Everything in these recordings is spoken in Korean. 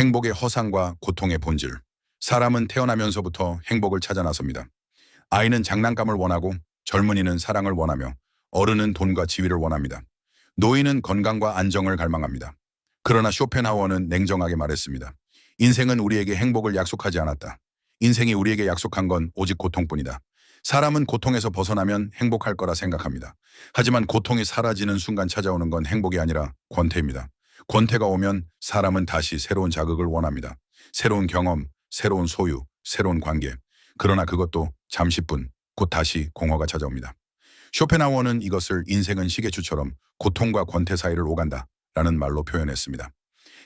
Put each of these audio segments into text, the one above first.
행복의 허상과 고통의 본질. 사람은 태어나면서부터 행복을 찾아 나섭니다. 아이는 장난감을 원하고 젊은이는 사랑을 원하며 어른은 돈과 지위를 원합니다. 노인은 건강과 안정을 갈망합니다. 그러나 쇼펜하우어는 냉정하게 말했습니다. 인생은 우리에게 행복을 약속하지 않았다. 인생이 우리에게 약속한 건 오직 고통뿐이다. 사람은 고통에서 벗어나면 행복할 거라 생각합니다. 하지만 고통이 사라지는 순간 찾아오는 건 행복이 아니라 권태입니다. 권태가 오면 사람은 다시 새로운 자극을 원합니다. 새로운 경험, 새로운 소유, 새로운 관계. 그러나 그것도 잠시뿐, 곧 다시 공허가 찾아옵니다. 쇼펜하우어는 이것을 인생은 시계추처럼 고통과 권태 사이를 오간다 라는 말로 표현했습니다.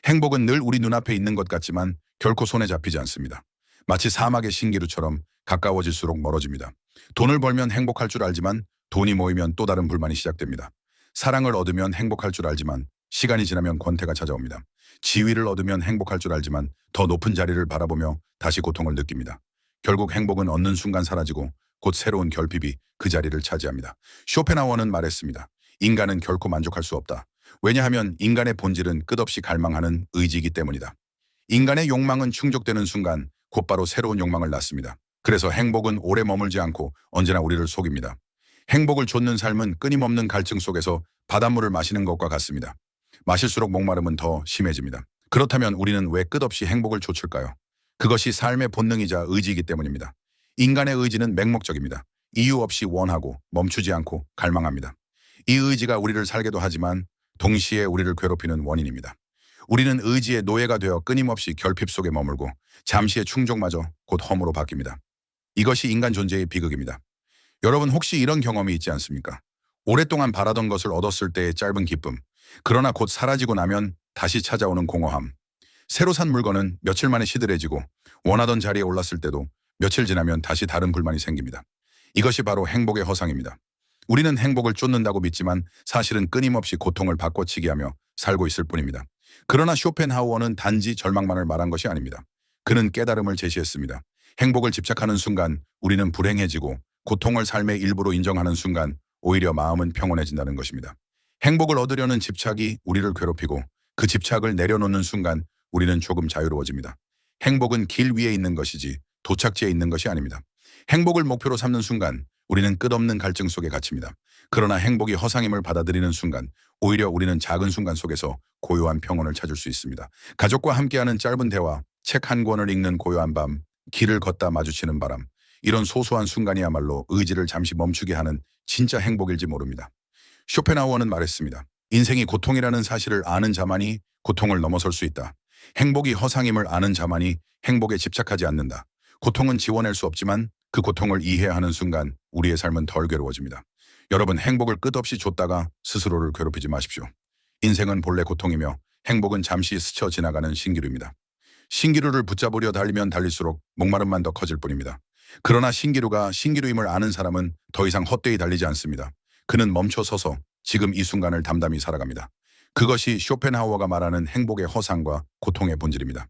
행복은 늘 우리 눈앞에 있는 것 같지만 결코 손에 잡히지 않습니다. 마치 사막의 신기루처럼 가까워질수록 멀어집니다. 돈을 벌면 행복할 줄 알지만 돈이 모이면 또 다른 불만이 시작됩니다. 사랑을 얻으면 행복할 줄 알지만 시간이 지나면 권태가 찾아옵니다. 지위를 얻으면 행복할 줄 알지만 더 높은 자리를 바라보며 다시 고통을 느낍니다. 결국 행복은 얻는 순간 사라지고 곧 새로운 결핍이 그 자리를 차지합니다. 쇼펜하우어는 말했습니다. 인간은 결코 만족할 수 없다. 왜냐하면 인간의 본질은 끝없이 갈망하는 의지이기 때문이다. 인간의 욕망은 충족되는 순간 곧바로 새로운 욕망을 낳습니다. 그래서 행복은 오래 머물지 않고 언제나 우리를 속입니다. 행복을 좇는 삶은 끊임없는 갈증 속에서 바닷물을 마시는 것과 같습니다. 마실수록 목마름은 더 심해집니다. 그렇다면 우리는 왜 끝없이 행복을 좇을까요? 그것이 삶의 본능이자 의지이기 때문입니다. 인간의 의지는 맹목적입니다. 이유 없이 원하고 멈추지 않고 갈망합니다. 이 의지가 우리를 살게도 하지만 동시에 우리를 괴롭히는 원인입니다. 우리는 의지의 노예가 되어 끊임없이 결핍 속에 머물고 잠시의 충족마저 곧 허무로 바뀝니다. 이것이 인간 존재의 비극입니다. 여러분 혹시 이런 경험이 있지 않습니까? 오랫동안 바라던 것을 얻었을 때의 짧은 기쁨, 그러나 곧 사라지고 나면 다시 찾아오는 공허함. 새로 산 물건은 며칠 만에 시들해지고 원하던 자리에 올랐을 때도 며칠 지나면 다시 다른 불만이 생깁니다. 이것이 바로 행복의 허상입니다. 우리는 행복을 쫓는다고 믿지만 사실은 끊임없이 고통을 바꿔치기 하며 살고 있을 뿐입니다. 그러나 쇼펜하우어는 단지 절망만을 말한 것이 아닙니다. 그는 깨달음을 제시했습니다. 행복을 집착하는 순간 우리는 불행해지고 고통을 삶의 일부로 인정하는 순간 오히려 마음은 평온해진다는 것입니다. 행복을 얻으려는 집착이 우리를 괴롭히고 그 집착을 내려놓는 순간 우리는 조금 자유로워집니다. 행복은 길 위에 있는 것이지 도착지에 있는 것이 아닙니다. 행복을 목표로 삼는 순간 우리는 끝없는 갈증 속에 갇힙니다. 그러나 행복이 허상임을 받아들이는 순간 오히려 우리는 작은 순간 속에서 고요한 평온을 찾을 수 있습니다. 가족과 함께하는 짧은 대화, 책 한 권을 읽는 고요한 밤, 길을 걷다 마주치는 바람, 이런 소소한 순간이야말로 의지를 잠시 멈추게 하는 진짜 행복일지 모릅니다. 쇼펜하우어는 말했습니다. 인생이 고통이라는 사실을 아는 자만이 고통을 넘어설 수 있다. 행복이 허상임을 아는 자만이 행복에 집착하지 않는다. 고통은 지워낼 수 없지만 그 고통을 이해하는 순간 우리의 삶은 덜 괴로워집니다. 여러분 행복을 끝없이 쫓다가 스스로를 괴롭히지 마십시오. 인생은 본래 고통이며 행복은 잠시 스쳐 지나가는 신기루입니다. 신기루를 붙잡으려 달리면 달릴수록 목마름만 더 커질 뿐입니다. 그러나 신기루가 신기루임을 아는 사람은 더 이상 헛되이 달리지 않습니다. 그는 멈춰 서서 지금 이 순간을 담담히 살아갑니다. 그것이 쇼펜하우어가 말하는 행복의 허상과 고통의 본질입니다.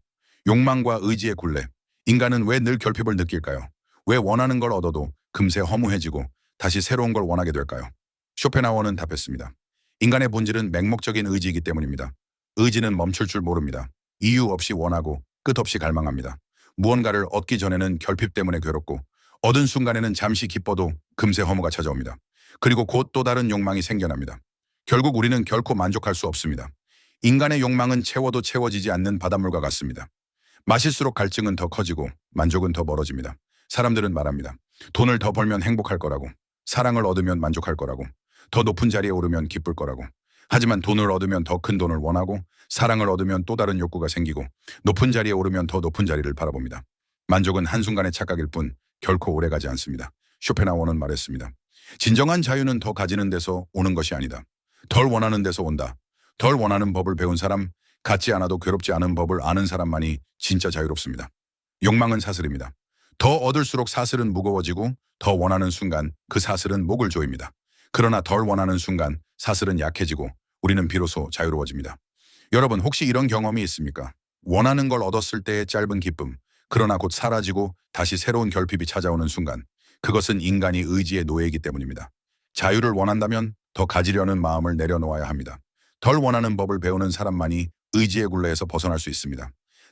욕망과 의지의 굴레. 인간은 왜 늘 결핍을 느낄까요? 왜 원하는 걸 얻어도 금세 허무해지고 다시 새로운 걸 원하게 될까요? 쇼펜하우어는 답했습니다. 인간의 본질은 맹목적인 의지이기 때문입니다. 의지는 멈출 줄 모릅니다. 이유 없이 원하고 끝없이 갈망합니다. 무언가를 얻기 전에는 결핍 때문에 괴롭고 얻은 순간에는 잠시 기뻐도 금세 허무가 찾아옵니다. 그리고 곧 또 다른 욕망이 생겨납니다. 결국 우리는 결코 만족할 수 없습니다. 인간의 욕망은 채워도 채워지지 않는 바닷물과 같습니다. 마실수록 갈증은 더 커지고 만족은 더 멀어집니다. 사람들은 말합니다. 돈을 더 벌면 행복할 거라고, 사랑을 얻으면 만족할 거라고, 더 높은 자리에 오르면 기쁠 거라고. 하지만 돈을 얻으면 더 큰 돈을 원하고 사랑을 얻으면 또 다른 욕구가 생기고 높은 자리에 오르면 더 높은 자리를 바라봅니다. 만족은 한순간의 착각일 뿐 결코 오래가지 않습니다. 쇼펜하우어는 말했습니다. 진정한 자유는 더 가지는 데서 오는 것이 아니다. 덜 원하는 데서 온다. 덜 원하는 법을 배운 사람, 갖지 않아도 괴롭지 않은 법을 아는 사람만이 진짜 자유롭습니다. 욕망은 사슬입니다. 더 얻을수록 사슬은 무거워지고 더 원하는 순간 그 사슬은 목을 조입니다. 그러나 덜 원하는 순간 사슬은 약해지고 우리는 비로소 자유로워집니다. 여러분 혹시 이런 경험이 있습니까? 원하는 걸 얻었을 때의 짧은 기쁨, 그러나 곧 사라지고 다시 새로운 결핍이 찾아오는 순간, 그것은 인간이 의지의 노예이기 때문입니다. 자유를 원한다면 더 가지려는 마음을 내려놓아야 합니다. 덜 원하는 법을 배우는 사람만이 의지의 굴레에서 벗어날 수 있습니다.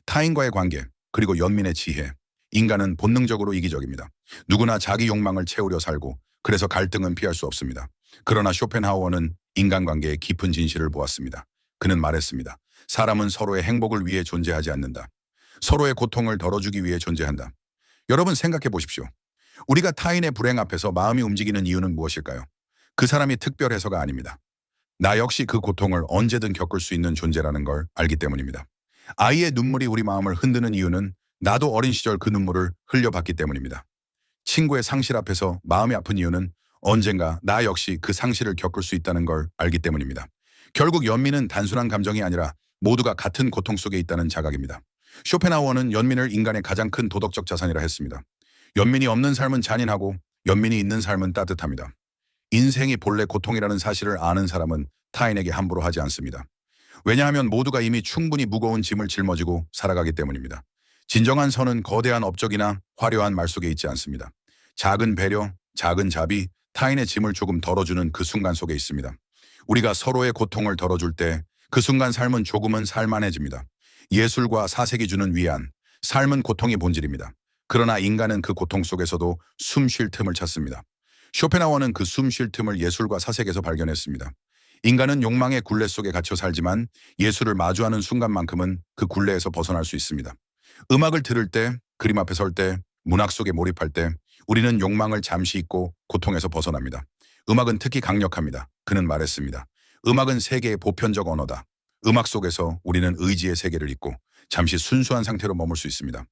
타인과의 관계, 그리고 연민의 지혜. 인간은 본능적으로 이기적입니다. 누구나 자기 욕망을 채우려 살고 그래서 갈등은 피할 수 없습니다. 그러나 쇼펜하우어는 인간관계의 깊은 진실을 보았습니다. 그는 말했습니다. 사람은 서로의 행복을 위해 존재하지 않는다. 서로의 고통을 덜어주기 위해 존재한다. 여러분 생각해 보십시오. 우리가 타인의 불행 앞에서 마음이 움직이는 이유는 무엇일까요? 그 사람이 특별해서가 아닙니다. 나 역시 그 고통을 언제든 겪을 수 있는 존재라는 걸 알기 때문입니다. 아이의 눈물이 우리 마음을 흔드는 이유는 나도 어린 시절 그 눈물을 흘려봤기 때문입니다. 친구의 상실 앞에서 마음이 아픈 이유는 언젠가 나 역시 그 상실을 겪을 수 있다는 걸 알기 때문입니다. 결국 연민은 단순한 감정이 아니라 모두가 같은 고통 속에 있다는 자각입니다. 쇼펜하우어는 연민을 인간의 가장 큰 도덕적 자산이라 했습니다. 연민이 없는 삶은 잔인하고 연민이 있는 삶은 따뜻합니다. 인생이 본래 고통이라는 사실을 아는 사람은 타인에게 함부로 하지 않습니다. 왜냐하면 모두가 이미 충분히 무거운 짐을 짊어지고 살아가기 때문입니다. 진정한 선은 거대한 업적이나 화려한 말 속에 있지 않습니다. 작은 배려, 작은 자비, 타인의 짐을 조금 덜어주는 그 순간 속에 있습니다. 우리가 서로의 고통을 덜어줄 때 그 순간 삶은 조금은 살만해집니다. 예술과 사색이 주는 위안, 삶은 고통의 본질입니다. 그러나 인간은 그 고통 속에서도 숨 쉴 틈을 찾습니다. 쇼펜하우어는 그 숨 쉴 틈을 예술과 사색에서 발견했습니다. 인간은 욕망의 굴레 속에 갇혀 살지만 예술을 마주하는 순간만큼은 그 굴레에서 벗어날 수 있습니다. 음악을 들을 때, 그림 앞에 설 때, 문학 속에 몰입할 때 우리는 욕망을 잠시 잊고 고통에서 벗어납니다. 음악은 특히 강력합니다. 그는 말했습니다. 음악은 세계의 보편적 언어다. 음악 속에서 우리는 의지의 세계를 잊고 잠시 순수한 상태로 머물 수 있습니다.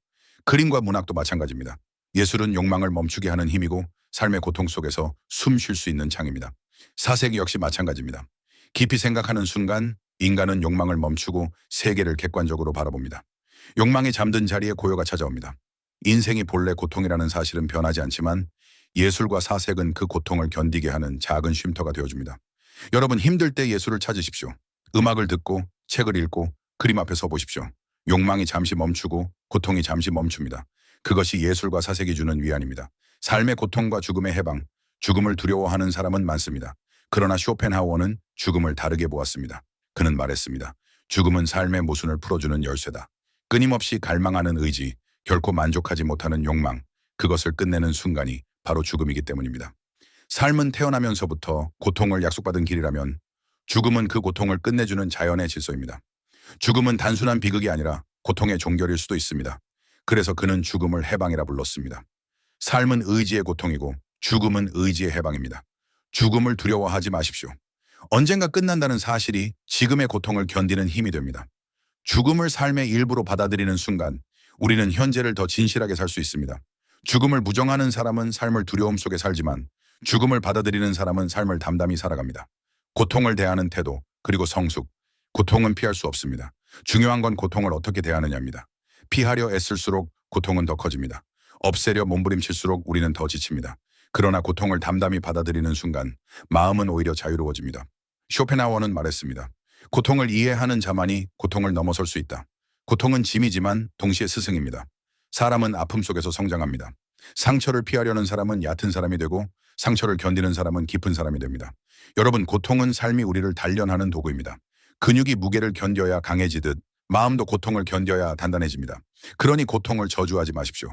그림과 문학도 마찬가지입니다. 예술은 욕망을 멈추게 하는 힘이고 삶의 고통 속에서 숨 쉴 수 있는 창입니다. 사색 역시 마찬가지입니다. 깊이 생각하는 순간 인간은 욕망을 멈추고 세계를 객관적으로 바라봅니다. 욕망이 잠든 자리에 고요가 찾아옵니다. 인생이 본래 고통이라는 사실은 변하지 않지만 예술과 사색은 그 고통을 견디게 하는 작은 쉼터가 되어줍니다. 여러분 힘들 때 예술을 찾으십시오. 음악을 듣고 책을 읽고 그림 앞에 서 보십시오. 욕망이 잠시 멈추고 고통이 잠시 멈춥니다. 그것이 예술과 사색이 주는 위안입니다. 삶의 고통과 죽음의 해방, 죽음을 두려워하는 사람은 많습니다. 그러나 쇼펜하우어는 죽음을 다르게 보았습니다. 그는 말했습니다. 죽음은 삶의 모순을 풀어주는 열쇠다. 끊임없이 갈망하는 의지, 결코 만족하지 못하는 욕망, 그것을 끝내는 순간이 바로 죽음이기 때문입니다. 삶은 태어나면서부터 고통을 약속받은 길이라면 죽음은 그 고통을 끝내주는 자연의 질서입니다. 죽음은 단순한 비극이 아니라 고통의 종결일 수도 있습니다. 그래서 그는 죽음을 해방이라 불렀습니다. 삶은 의지의 고통이고 죽음은 의지의 해방입니다. 죽음을 두려워하지 마십시오. 언젠가 끝난다는 사실이 지금의 고통을 견디는 힘이 됩니다. 죽음을 삶의 일부로 받아들이는 순간 우리는 현재를 더 진실하게 살 수 있습니다. 죽음을 부정하는 사람은 삶을 두려움 속에 살지만 죽음을 받아들이는 사람은 삶을 담담히 살아갑니다. 고통을 대하는 태도, 그리고 성숙. 고통은 피할 수 없습니다. 중요한 건 고통을 어떻게 대하느냐입니다. 피하려 애쓸수록 고통은 더 커집니다. 없애려 몸부림칠수록 우리는 더 지칩니다. 그러나 고통을 담담히 받아들이는 순간 마음은 오히려 자유로워집니다. 쇼펜하우어는 말했습니다. 고통을 이해하는 자만이 고통을 넘어설 수 있다. 고통은 짐이지만 동시에 스승입니다. 사람은 아픔 속에서 성장합니다. 상처를 피하려는 사람은 얕은 사람이 되고 상처를 견디는 사람은 깊은 사람이 됩니다. 여러분, 고통은 삶이 우리를 단련하는 도구입니다. 근육이 무게를 견뎌야 강해지듯 마음도 고통을 견뎌야 단단해집니다. 그러니 고통을 저주하지 마십시오.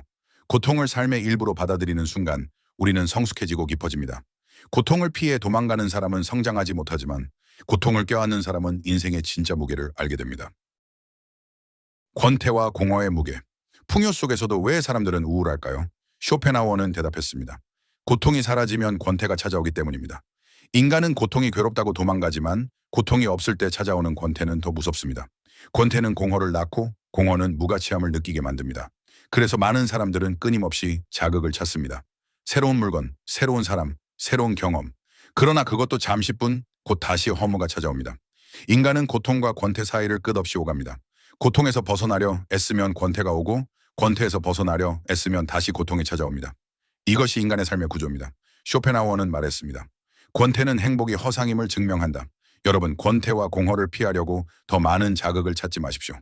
고통을 삶의 일부로 받아들이는 순간 우리는 성숙해지고 깊어집니다. 고통을 피해 도망가는 사람은 성장하지 못하지만 고통을 껴안는 사람은 인생의 진짜 무게를 알게 됩니다. 권태와 공허의 무게. 풍요 속에서도 왜 사람들은 우울할까요? 쇼펜하우어는 대답했습니다. 고통이 사라지면 권태가 찾아오기 때문입니다. 인간은 고통이 괴롭다고 도망가지만 고통이 없을 때 찾아오는 권태는 더 무섭습니다. 권태는 공허를 낳고 공허는 무가치함을 느끼게 만듭니다. 그래서 많은 사람들은 끊임없이 자극을 찾습니다. 새로운 물건, 새로운 사람, 새로운 경험. 그러나 그것도 잠시뿐 곧 다시 허무가 찾아옵니다. 인간은 고통과 권태 사이를 끝없이 오갑니다. 고통에서 벗어나려 애쓰면 권태가 오고 권태에서 벗어나려 애쓰면 다시 고통이 찾아옵니다. 이것이 인간의 삶의 구조입니다. 쇼펜하우어는 말했습니다. 권태는 행복이 허상임을 증명한다. 여러분, 권태와 공허를 피하려고 더 많은 자극을 찾지 마십시오.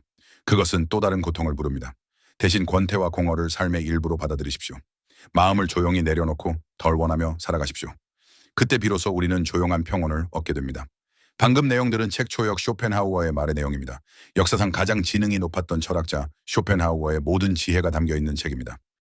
그것은 또 다른 고통을 부릅니다. 대신 권태와 공허를 삶의 일부로 받아들이십시오. 마음을 조용히 내려놓고 덜 원하며 살아가십시오. 그때 비로소 우리는 조용한 평온을 얻게 됩니다. 방금 내용들은 책 초역 쇼펜하우어의 말의 내용입니다. 역사상 가장 지능이 높았던 철학자 쇼펜하우어의 모든 지혜가 담겨 있는 책입니다.